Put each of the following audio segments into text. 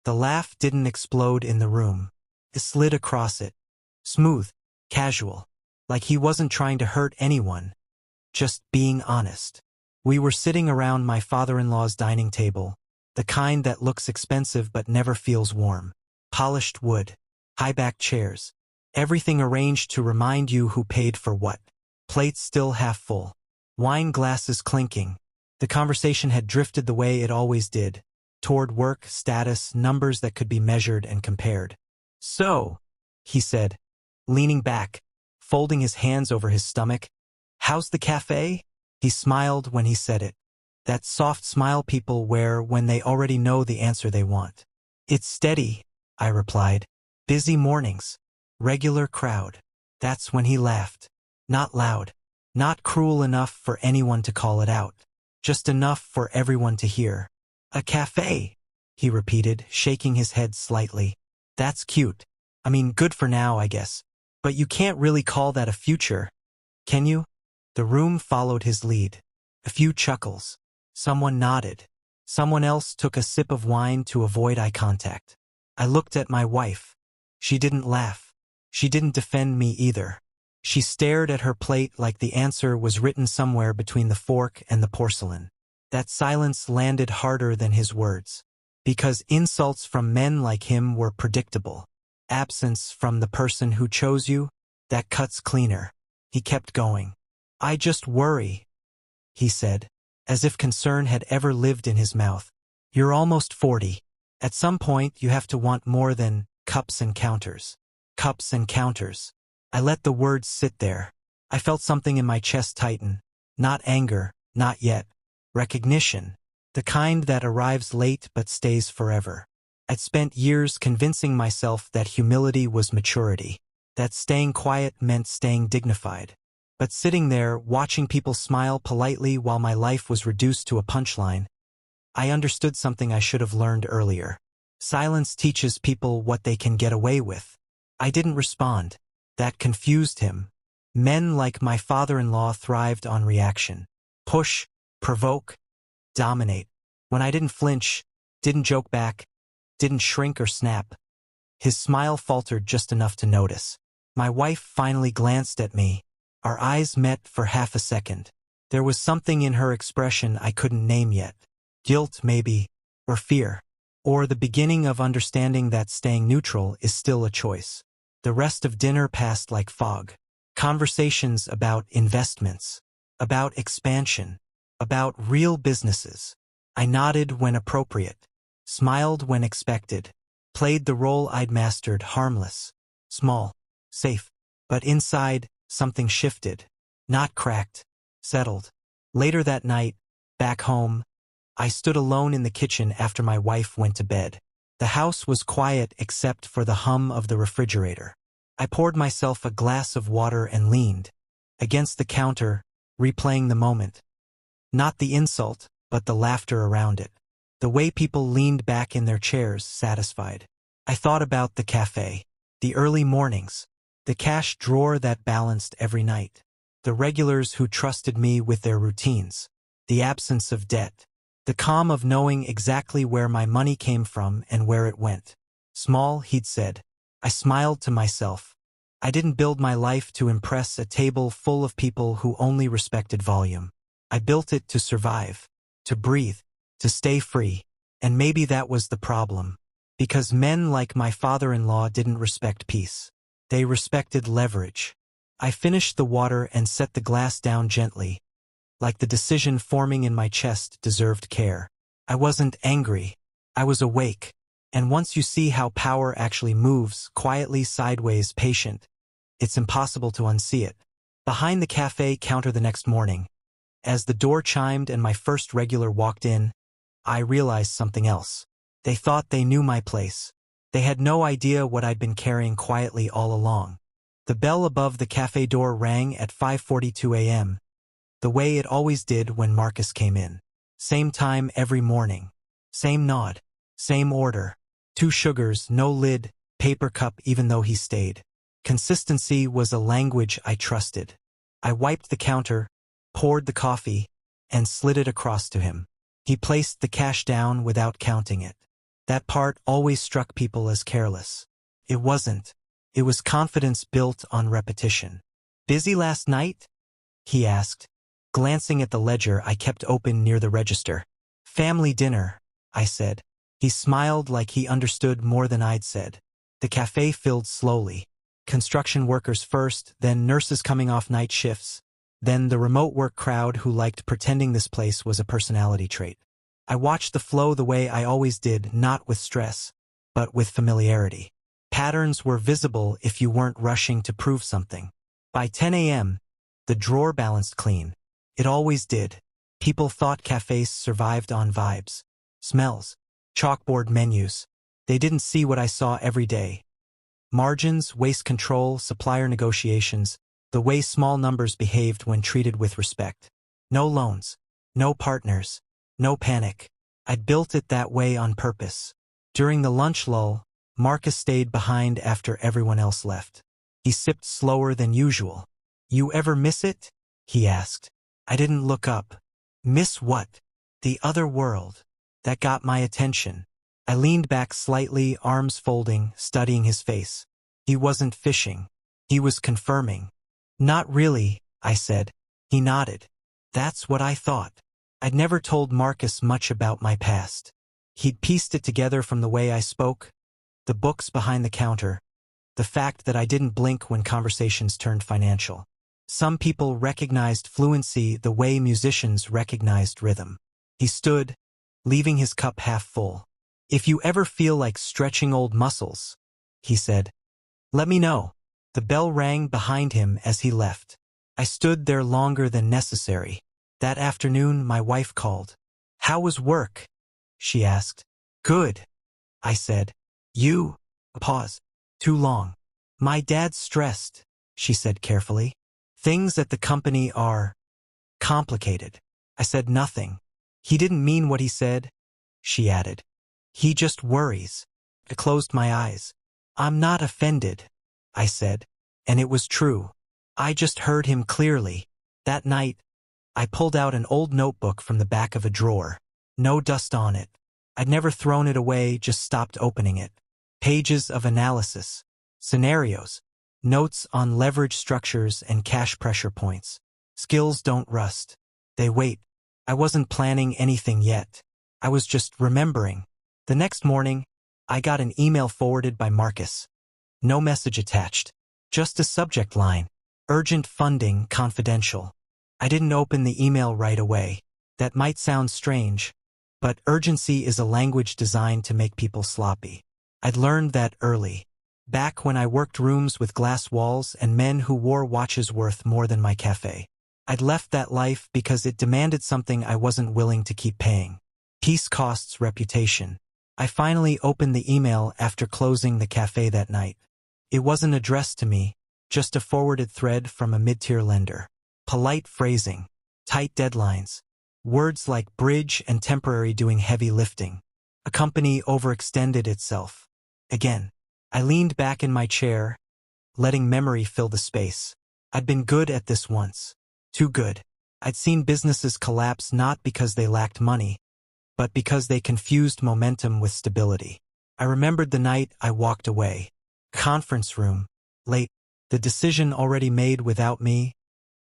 The laugh didn't explode in the room. It slid across it. Smooth, casual, like he wasn't trying to hurt anyone, just being honest. We were sitting around my father-in-law's dining table, the kind that looks expensive but never feels warm. Polished wood, high-backed chairs, everything arranged to remind you who paid for what. Plates still half full, wine glasses clinking. The conversation had drifted the way it always did, toward work, status, numbers that could be measured and compared. "So," he said, leaning back, folding his hands over his stomach, "how's the cafe?" He smiled when he said it. That soft smile people wear when they already know the answer they want. "It's steady," I replied. "Busy mornings. Regular crowd." That's when he laughed. Not loud. Not cruel enough for anyone to call it out. Just enough for everyone to hear. "A cafe," he repeated, shaking his head slightly. "That's cute. I mean, good for now, I guess. But you can't really call that a future, can you?" The room followed his lead. A few chuckles. Someone nodded. Someone else took a sip of wine to avoid eye contact. I looked at my wife. She didn't laugh. She didn't defend me either. She stared at her plate like the answer was written somewhere between the fork and the porcelain. That silence landed harder than his words. Because insults from men like him were predictable. Absence from the person who chose you, that cuts cleaner. He kept going. "I just worry," he said, as if concern had ever lived in his mouth. "You're almost 40. At some point you have to want more than cups and counters." Cups and counters. I let the words sit there. I felt something in my chest tighten. Not anger, not yet. Recognition. The kind that arrives late but stays forever. I'd spent years convincing myself that humility was maturity, that staying quiet meant staying dignified. But sitting there, watching people smile politely while my life was reduced to a punchline, I understood something I should have learned earlier. Silence teaches people what they can get away with. I didn't respond. That confused him. Men like my father-in-law thrived on reaction. Push, provoke, dominate. When I didn't flinch, didn't joke back, didn't shrink or snap, his smile faltered just enough to notice. My wife finally glanced at me. Our eyes met for half a second. There was something in her expression I couldn't name yet. Guilt, maybe, or fear, or the beginning of understanding that staying neutral is still a choice. The rest of dinner passed like fog. Conversations about investments, about expansion, about real businesses. I nodded when appropriate, smiled when expected, played the role I'd mastered, harmless, small, safe. But inside, something shifted. Not cracked, settled. Later that night, back home, I stood alone in the kitchen after my wife went to bed. The house was quiet except for the hum of the refrigerator. I poured myself a glass of water and leaned against the counter, replaying the moment. Not the insult, but the laughter around it. The way people leaned back in their chairs, satisfied. I thought about the cafe, the early mornings, the cash drawer that balanced every night, the regulars who trusted me with their routines, the absence of debt, the calm of knowing exactly where my money came from and where it went. Small, he'd said. I smiled to myself. I didn't build my life to impress a table full of people who only respected volume. I built it to survive, to breathe, to stay free. And maybe that was the problem. Because men like my father-in-law didn't respect peace. They respected leverage. I finished the water and set the glass down gently, like the decision forming in my chest deserved care. I wasn't angry. I was awake. And once you see how power actually moves, quietly, sideways, patient, it's impossible to unsee it. Behind the cafe counter the next morning, as the door chimed and my first regular walked in, I realized something else. They thought they knew my place. They had no idea what I'd been carrying quietly all along. The bell above the cafe door rang at 5:42 a.m., the way it always did when Marcus came in. Same time every morning. Same nod. Same order. 2 sugars, no lid, paper cup even though he stayed. Consistency was a language I trusted. I wiped the counter, poured the coffee, and slid it across to him. He placed the cash down without counting it. That part always struck people as careless. It wasn't. It was confidence built on repetition. "Busy last night?" he asked, glancing at the ledger I kept open near the register. "Family dinner," I said. He smiled like he understood more than I'd said. The cafe filled slowly. Construction workers first, then nurses coming off night shifts, then the remote work crowd who liked pretending this place was a personality trait. I watched the flow the way I always did, not with stress, but with familiarity. Patterns were visible if you weren't rushing to prove something. By 10 a.m., the drawer balanced clean. It always did. People thought cafes survived on vibes, smells, chalkboard menus. They didn't see what I saw every day. Margins, waste control, supplier negotiations, the way small numbers behaved when treated with respect. No loans, no partners, no panic. I'd built it that way on purpose. During the lunch lull, Marcus stayed behind after everyone else left. He sipped slower than usual. "You ever miss it?" he asked. I didn't look up. Miss what? The other world. That got my attention. I leaned back slightly, arms folding, studying his face. He wasn't fishing. He was confirming. "Not really," I said. He nodded. That's what I thought. I'd never told Marcus much about my past. He'd pieced it together from the way I spoke, the books behind the counter, the fact that I didn't blink when conversations turned financial. Some people recognized fluency the way musicians recognized rhythm. He stood, leaving his cup half full. "If you ever feel like stretching old muscles," he said, "let me know." The bell rang behind him as he left. I stood there longer than necessary. That afternoon, my wife called. "How was work?" she asked. "Good," I said. "You?" A pause. "Too long." "My dad's stressed," she said carefully. "Things at the company are complicated." I said nothing. "He didn't mean what he said," she added. "He just worries." I closed my eyes. "I'm not offended," I said. And it was true. I just heard him clearly. That night, I pulled out an old notebook from the back of a drawer. No dust on it. I'd never thrown it away, just stopped opening it. Pages of analysis, scenarios, notes on leverage structures and cash pressure points. Skills don't rust. They wait. I wasn't planning anything yet. I was just remembering. The next morning, I got an email forwarded by Marcus. No message attached. Just a subject line. Urgent funding, confidential. I didn't open the email right away. That might sound strange, but urgency is a language designed to make people sloppy. I'd learned that early. Back when I worked rooms with glass walls and men who wore watches worth more than my cafe. I'd left that life because it demanded something I wasn't willing to keep paying. Peace costs reputation. I finally opened the email after closing the cafe that night. It wasn't addressed to me, just a forwarded thread from a mid-tier lender. Polite phrasing, tight deadlines, words like bridge and temporary doing heavy lifting. A company overextended itself. Again, I leaned back in my chair, letting memory fill the space. I'd been good at this once. Too good. I'd seen businesses collapse not because they lacked money, but because they confused momentum with stability. I remembered the night I walked away. Conference room. Late. The decision already made without me,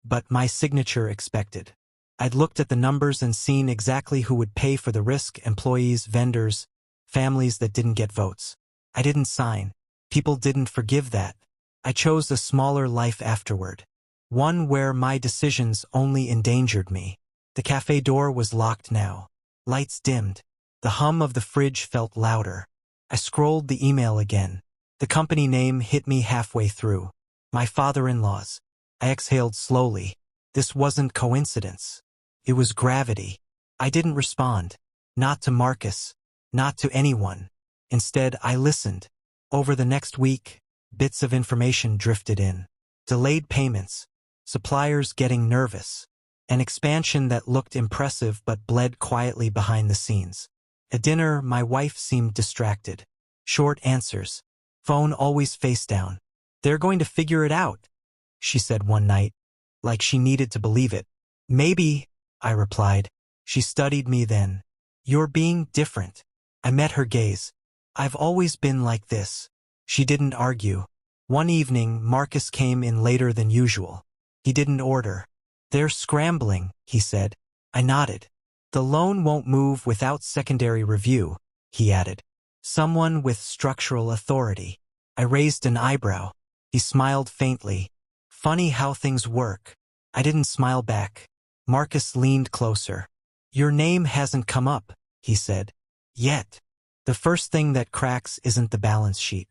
but my signature expected. I'd looked at the numbers and seen exactly who would pay for the risk: employees, vendors, families that didn't get votes. I didn't sign. People didn't forgive that. I chose a smaller life afterward. One where my decisions only endangered me. The cafe door was locked now. Lights dimmed. The hum of the fridge felt louder. I scrolled the email again. The company name hit me halfway through. My father-in-law's. I exhaled slowly. This wasn't coincidence. It was gravity. I didn't respond. Not to Marcus. Not to anyone. Instead, I listened. Over the next week, bits of information drifted in. Delayed payments. Suppliers getting nervous. An expansion that looked impressive but bled quietly behind the scenes. At dinner, my wife seemed distracted. Short answers. Phone always face down. "They're going to figure it out," she said one night, like she needed to believe it. "Maybe," I replied. She studied me then. "You're being different." I met her gaze. I've always been like this. She didn't argue. One evening, Marcus came in later than usual. He didn't order. They're scrambling, he said. I nodded. The loan won't move without secondary review, he added. Someone with structural authority. I raised an eyebrow. He smiled faintly. Funny how things work. I didn't smile back. Marcus leaned closer. Your name hasn't come up, he said. Yet. The first thing that cracks isn't the balance sheet.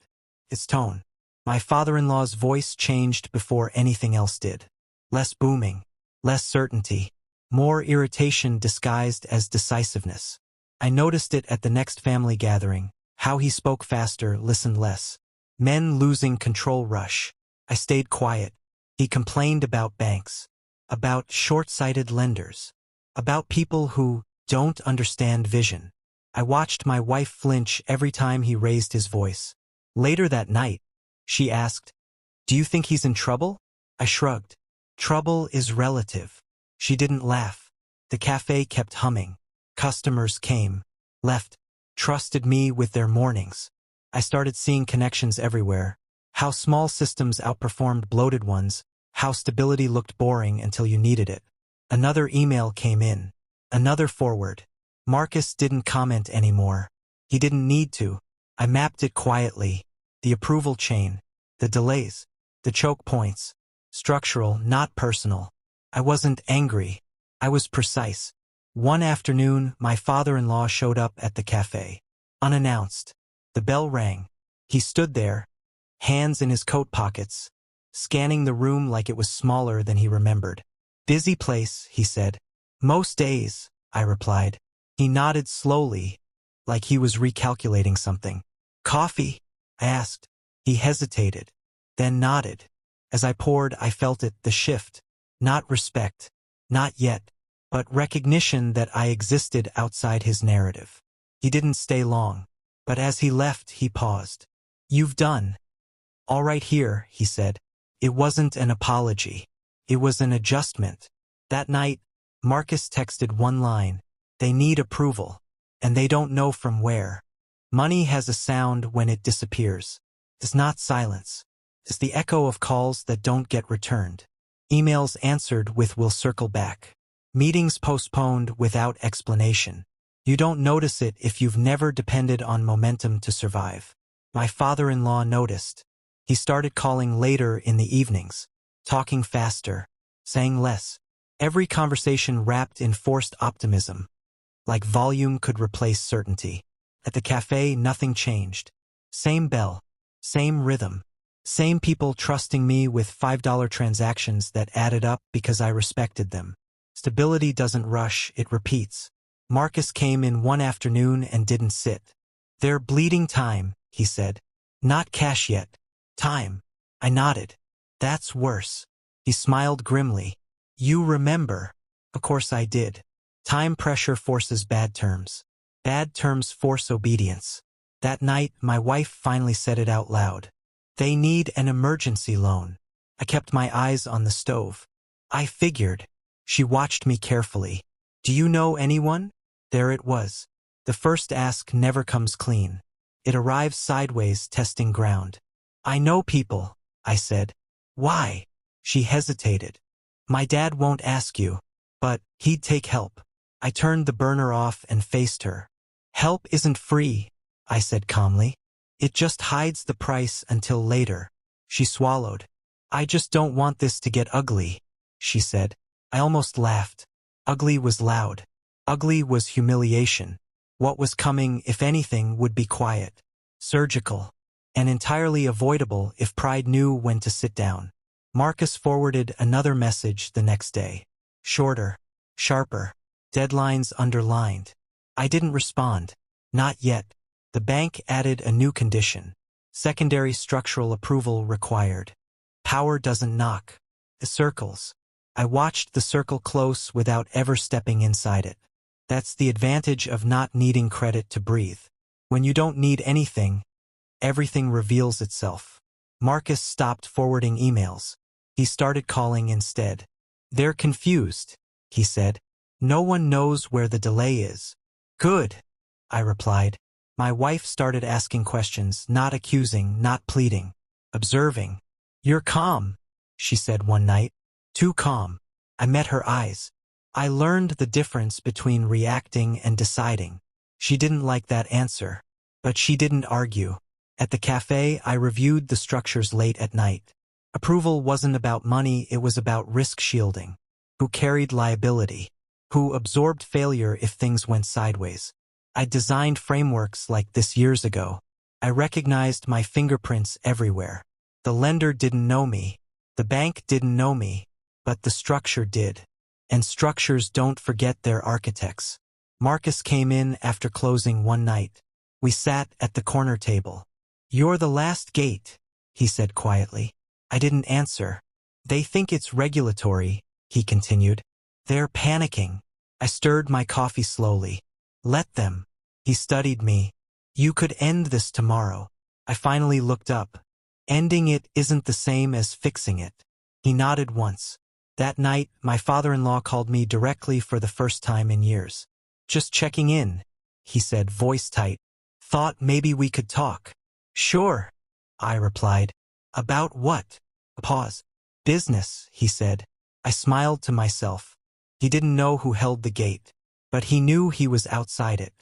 It's tone. My father-in-law's voice changed before anything else did. Less booming. Less certainty. More irritation disguised as decisiveness. I noticed it at the next family gathering. How he spoke faster, listened less. Men losing control rush. I stayed quiet. He complained about banks. About short-sighted lenders. About people who don't understand vision. I watched my wife flinch every time he raised his voice. Later that night, she asked, "Do you think he's in trouble?" I shrugged. Trouble is relative. She didn't laugh. The cafe kept humming. Customers came, left, trusted me with their mornings. I started seeing connections everywhere. How small systems outperformed bloated ones. How stability looked boring until you needed it. Another email came in. Another forward. Marcus didn't comment anymore. He didn't need to. I mapped it quietly. The approval chain. The delays. The choke points. Structural, not personal. I wasn't angry. I was precise. One afternoon, my father-in-law showed up at the cafe. Unannounced. The bell rang. He stood there, hands in his coat pockets, scanning the room like it was smaller than he remembered. Busy place, he said. Most days, I replied. He nodded slowly, like he was recalculating something. Coffee? I asked. He hesitated, then nodded. As I poured, I felt it, the shift. Not respect. Not yet. But recognition that I existed outside his narrative. He didn't stay long. But as he left, he paused. You've done. All right here, he said. It wasn't an apology. It was an adjustment. That night, Marcus texted one line. They need approval. And they don't know from where. Money has a sound when it disappears. It's not silence. It's the echo of calls that don't get returned. Emails answered with "we'll circle back." Meetings postponed without explanation. You don't notice it if you've never depended on momentum to survive. My father-in-law noticed. He started calling later in the evenings, talking faster, saying less. Every conversation wrapped in forced optimism, like volume could replace certainty. At the cafe, nothing changed. Same bell, same rhythm, same people trusting me with $5 transactions that added up because I respected them. Stability doesn't rush, it repeats. Marcus came in one afternoon and didn't sit. They're bleeding time, he said. Not cash yet. Time. I nodded. That's worse. He smiled grimly. You remember. Of course I did. Time pressure forces bad terms. Bad terms force obedience. That night, my wife finally said it out loud. They need an emergency loan. I kept my eyes on the stove. I figured. She watched me carefully. Do you know anyone? There it was. The first ask never comes clean. It arrives sideways, testing ground. I know people, I said. Why? She hesitated. My dad won't ask you, but he'd take help. I turned the burner off and faced her. Help isn't free, I said calmly. It just hides the price until later. She swallowed. I just don't want this to get ugly, she said. I almost laughed. Ugly was loud. Ugly was humiliation. What was coming, if anything, would be quiet, surgical, and entirely avoidable if pride knew when to sit down. Marcus forwarded another message the next day. Shorter, sharper, deadlines underlined. I didn't respond. Not yet. The bank added a new condition. Secondary structural approval required. Power doesn't knock. It circles. I watched the circle close without ever stepping inside it. That's the advantage of not needing credit to breathe. When you don't need anything, everything reveals itself. Marcus stopped forwarding emails. He started calling instead. They're confused, he said. No one knows where the delay is. Good, I replied. My wife started asking questions, not accusing, not pleading. Observing. "You're calm," she said one night. "Too calm." I met her eyes. I learned the difference between reacting and deciding. She didn't like that answer, but she didn't argue. At the cafe, I reviewed the structures late at night. Approval wasn't about money, it was about risk shielding. Who carried liability? Who absorbed failure if things went sideways? I designed frameworks like this years ago. I recognized my fingerprints everywhere. The lender didn't know me. The bank didn't know me. But the structure did. And structures don't forget their architects. Marcus came in after closing one night. We sat at the corner table. "You're the last gate," he said quietly. I didn't answer. "They think it's regulatory," he continued. "They're panicking." I stirred my coffee slowly. "Let them." He studied me. "You could end this tomorrow." I finally looked up. "Ending it isn't the same as fixing it." He nodded once. That night, my father-in-law called me directly for the first time in years. "Just checking in," he said, voice tight. "Thought maybe we could talk." "Sure," I replied. "About what?" A pause. "Business," he said. I smiled to myself. He didn't know who held the gate, but he knew he was outside it.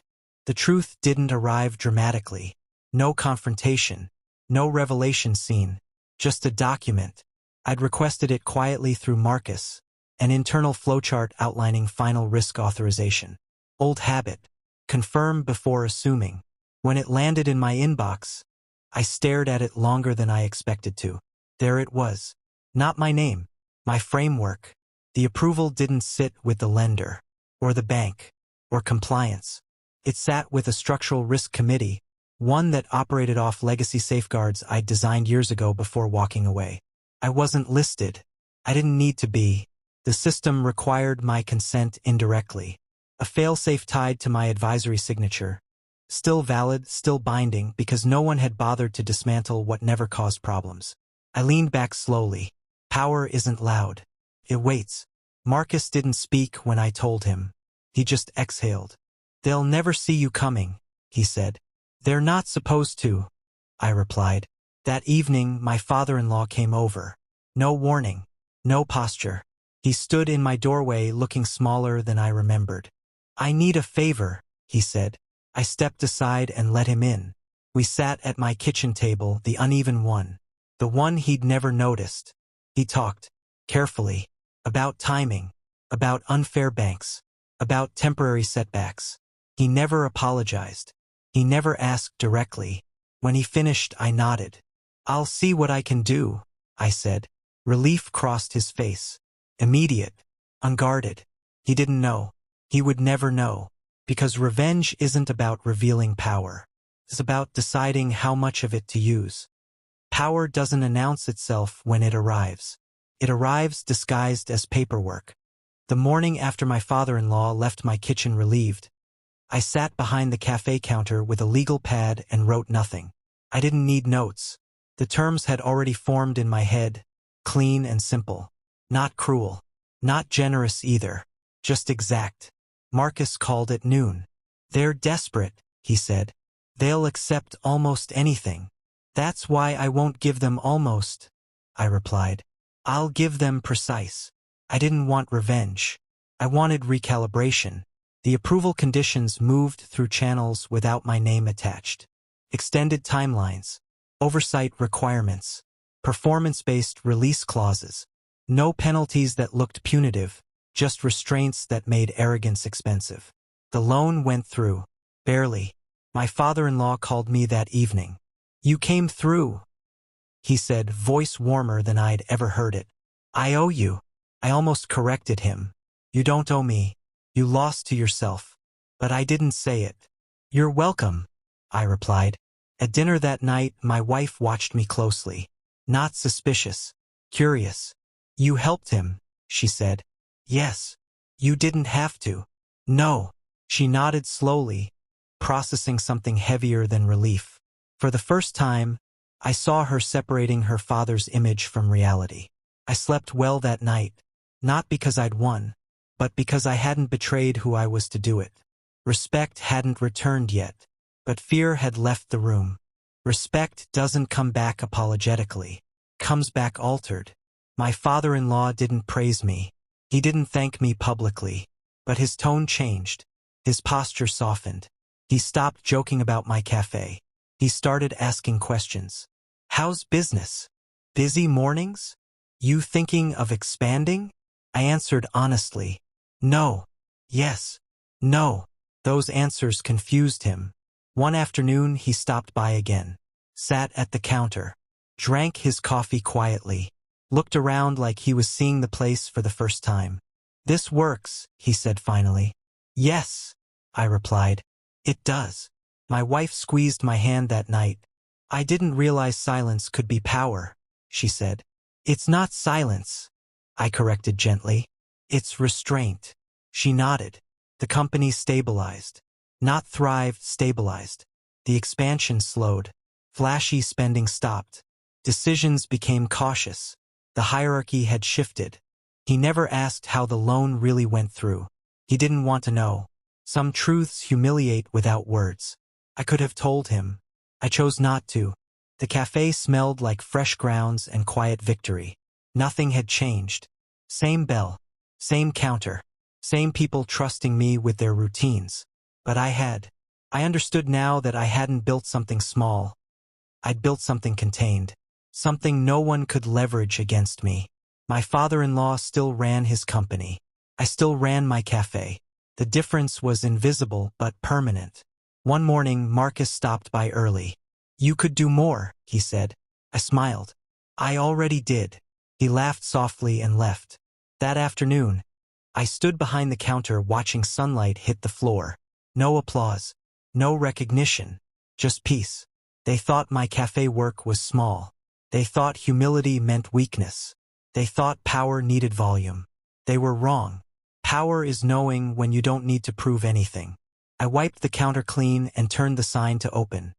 The truth didn't arrive dramatically. No confrontation. No revelation scene. Just a document. I'd requested it quietly through Marcus, an internal flowchart outlining final risk authorization. Old habit. Confirm before assuming. When it landed in my inbox, I stared at it longer than I expected to. There it was. Not my name. My framework. The approval didn't sit with the lender, or the bank, or compliance. It sat with a structural risk committee, one that operated off legacy safeguards I'd designed years ago before walking away. I wasn't listed. I didn't need to be. The system required my consent indirectly. A failsafe tied to my advisory signature. Still valid, still binding, because no one had bothered to dismantle what never caused problems. I leaned back slowly. Power isn't loud. It waits. Marcus didn't speak when I told him. He just exhaled. "They'll never see you coming," he said. "They're not supposed to," I replied. That evening, my father-in-law came over. No warning. No posture. He stood in my doorway looking smaller than I remembered. "I need a favor," he said. I stepped aside and let him in. We sat at my kitchen table, the uneven one. The one he'd never noticed. He talked, carefully, about timing, about unfair banks, about temporary setbacks. He never apologized. He never asked directly. When he finished, I nodded. "I'll see what I can do," I said. Relief crossed his face. Immediate. Unguarded. He didn't know. He would never know. Because revenge isn't about revealing power. It's about deciding how much of it to use. Power doesn't announce itself when it arrives. It arrives disguised as paperwork. The morning after my father-in-law left my kitchen relieved, I sat behind the cafe counter with a legal pad and wrote nothing. I didn't need notes. The terms had already formed in my head, clean and simple. Not cruel. Not generous either. Just exact. Marcus called it noon. "They're desperate," he said. "They'll accept almost anything." "That's why I won't give them almost," I replied. "I'll give them precise." I didn't want revenge. I wanted recalibration. The approval conditions moved through channels without my name attached. Extended timelines. Oversight requirements. Performance-based release clauses. No penalties that looked punitive. Just restraints that made arrogance expensive. The loan went through. Barely. My father-in-law called me that evening. "You came through," he said, voice warmer than I'd ever heard it. "I owe you." I almost corrected him. "You don't owe me. You lost to yourself." But I didn't say it. "You're welcome," I replied. At dinner that night, my wife watched me closely. Not suspicious. Curious. "You helped him," she said. "Yes." "You didn't have to." "No." She nodded slowly, processing something heavier than relief. For the first time, I saw her separating her father's image from reality. I slept well that night, not because I'd won, but because I hadn't betrayed who I was to do it. Respect hadn't returned yet. But fear had left the room. Respect doesn't come back apologetically. Comes back altered. My father-in-law didn't praise me. He didn't thank me publicly. But his tone changed. His posture softened. He stopped joking about my cafe. He started asking questions. How's business? Busy mornings? You thinking of expanding? I answered honestly. No. Yes. No. Those answers confused him. One afternoon he stopped by again. Sat at the counter. Drank his coffee quietly. Looked around like he was seeing the place for the first time. This works, he said finally. Yes, I replied. It does. My wife squeezed my hand that night. I didn't realize silence could be power, she said. It's not silence, I corrected gently. It's restraint. She nodded. The company stabilized. Not thrived, stabilized. The expansion slowed. Flashy spending stopped. Decisions became cautious. The hierarchy had shifted. He never asked how the loan really went through. He didn't want to know. Some truths humiliate without words. I could have told him. I chose not to. The cafe smelled like fresh grounds and quiet victory. Nothing had changed. Same bell. Same counter. Same people trusting me with their routines. But I had. I understood now that I hadn't built something small. I'd built something contained. Something no one could leverage against me. My father-in-law still ran his company. I still ran my cafe. The difference was invisible but permanent. One morning, Marcus stopped by early. You could do more, he said. I smiled. I already did. He laughed softly and left. That afternoon, I stood behind the counter watching sunlight hit the floor. No applause. No recognition. Just peace. They thought my cafe work was small. They thought humility meant weakness. They thought power needed volume. They were wrong. Power is knowing when you don't need to prove anything. I wiped the counter clean and turned the sign to open.